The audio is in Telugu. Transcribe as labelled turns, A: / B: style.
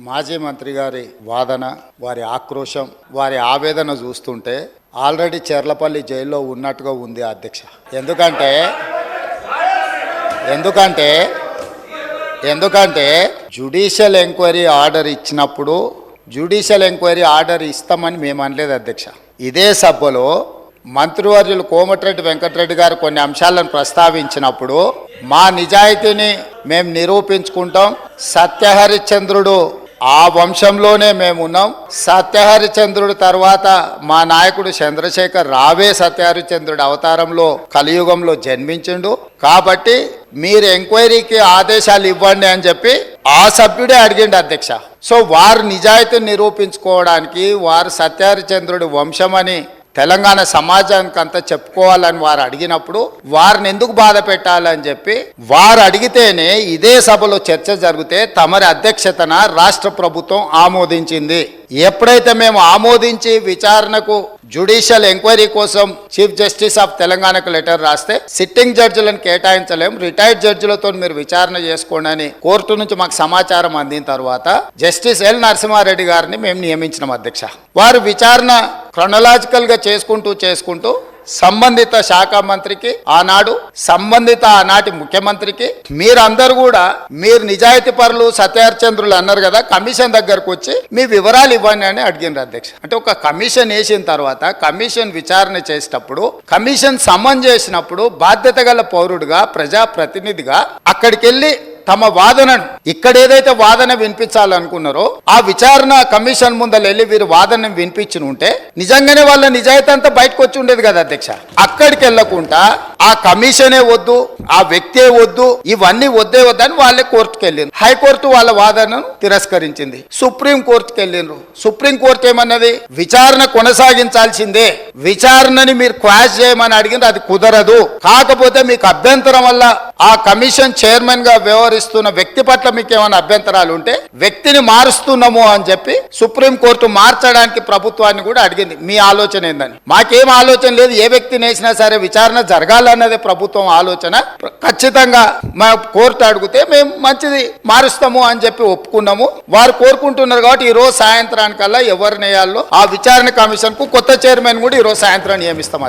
A: మాజీ మంత్రి గారి వాదన, వారి ఆక్రోశం, వారి ఆవేదన చూస్తుంటే ఆల్రెడీ చెర్లపల్లి జైల్లో ఉన్నట్టుగా ఉంది అధ్యక్ష. ఎందుకంటే జ్యుడిషియల్ ఎంక్వైరీ ఆర్డర్ ఇచ్చినప్పుడు జ్యుడిషియల్ ఎంక్వైరీ ఆర్డర్ ఇస్తామని మేము అనలేదు అధ్యక్ష. ఇదే సభలో మంత్రివర్యులు కోమటిరెడ్డి వెంకటరెడ్డి గారు కొన్ని అంశాలను ప్రస్తావించినప్పుడు మా నిజాయితీని మేము నిరూపించుకుంటాం, సత్యహరిశ్చంద్రుడు ఆ వంశంలోనే మేము ఉన్నాం, సత్యహరిశ్చంద్రుడు తర్వాత మా నాయకుడు చంద్రశేఖర్ రావే సత్యహరిశ్చంద్రుడు అవతారంలో కలియుగంలో జన్మించిండు, కాబట్టి మీరు ఎంక్వైరీకి ఆదేశాలు ఇవ్వండి అని చెప్పి ఆ సభ్యుడే అడిగిండు అధ్యక్ష. సో వారు నిజాయితీని నిరూపించుకోవడానికి వారు సత్యహరిశ్చంద్రుడి వంశమని తెలంగాణ సమాజానికి అంతా చెప్పుకోవాలని వారు అడిగినప్పుడు వారిని ఎందుకు బాధ పెట్టాలని చెప్పి వారు అడిగితేనే ఇదే సభలో చర్చ జరిగితే తమరి అధ్యక్షతన రాష్ట్ర ప్రభుత్వం ఆమోదించింది. ఎప్పుడైతే మేము ఆమోదించి విచారణకు జ్యుడిషియల్ ఎంక్వైరీ కోసం చీఫ్ జస్టిస్ ఆఫ్ తెలంగాణకు లెటర్ రాస్తే సిట్టింగ్ జడ్జిలను కేటాయించలేం, రిటైర్డ్ జడ్జిలతో మీరు విచారణ చేసుకోండి అని కోర్టు నుంచి మాకు సమాచారం అందిన తర్వాత జస్టిస్ ఎల్ నరసింహారెడ్డి గారిని మేము నియమించినాం అధ్యక్ష. వారు విచారణ క్రొనలాజికల్ గా చేసుకుంటూ సంబంధిత శాఖ మంత్రికి ఆనాటి ముఖ్యమంత్రికి మీరందరూ కూడా మీరు నిజాయితీ పరులు సత్యహరిశ్చంద్రులు అన్నారు కదా, కమిషన్ దగ్గరకు వచ్చి మీ వివరాలు ఇవ్వండి అని అడిగినారు అధ్యక్ష. అంటే ఒక కమిషన్ వేసిన తర్వాత కమిషన్ విచారణ చేసేటప్పుడు కమిషన్ సమన్ చేసినప్పుడు బాధ్యత గల పౌరుడిగా ప్రజాప్రతినిధిగా అక్కడికి వెళ్ళి తమ వాదనను ఇక్కడ ఏదైతే వాదన వినిపించాలనుకున్నారో ఆ విచారణ కమిషన్ ముందర వెళ్ళి వీరు వాదన వినిపించి ఉంటే నిజంగానే వాళ్ళ నిజాయితీ అంతా బయటకు వచ్చి ఉండేది కదా అధ్యక్ష. అక్కడికి వెళ్ళకుండా ఆ కమిషనే వద్దు, ఆ వ్యక్తే వద్దు, ఇవన్నీ వద్దని వాళ్ళే కోర్టుకు వెళ్ళిండ్రు. హైకోర్టు వాళ్ళ వాదనను తిరస్కరించింది. సుప్రీం కోర్టుకు వెళ్ళిండ్రు. సుప్రీం కోర్టు ఏమన్నది, విచారణ కొనసాగించాల్సిందే, విచారణని మీరు క్వాష్ చేయమని అడిగింది, అది కుదరదు. కాకపోతే మీకు అభ్యంతరం వల్ల ఆ కమిషన్ చైర్మన్ గా వ్యవహరిస్తున్న వ్యక్తి పట్ల మీకు ఏమైనా అభ్యంతరాలు ఉంటే వ్యక్తిని మారుస్తున్నాము అని చెప్పి సుప్రీంకోర్టు మార్చడానికి ప్రభుత్వాన్ని కూడా అడిగింది, మీ ఆలోచన ఏందని. మాకేం ఆలోచన లేదు, ఏ వ్యక్తిని వేసినా సరే విచారణ జరగాలన్నదే ప్రభుత్వం ఆలోచన. ఖచ్చితంగా మా కోర్టు అడిగితే మేము మంచిది మారుస్తాము అని చెప్పి ఒప్పుకున్నాము. వారు కోరుకుంటున్నారు కాబట్టి ఈ రోజు సాయంత్రానికల్లా ఎవరిని వేయాలో ఆ విచారణ కమిషన్ కు కొత్త చైర్మన్ కూడా ఈ రోజు సాయంత్రం నియమిస్తాం.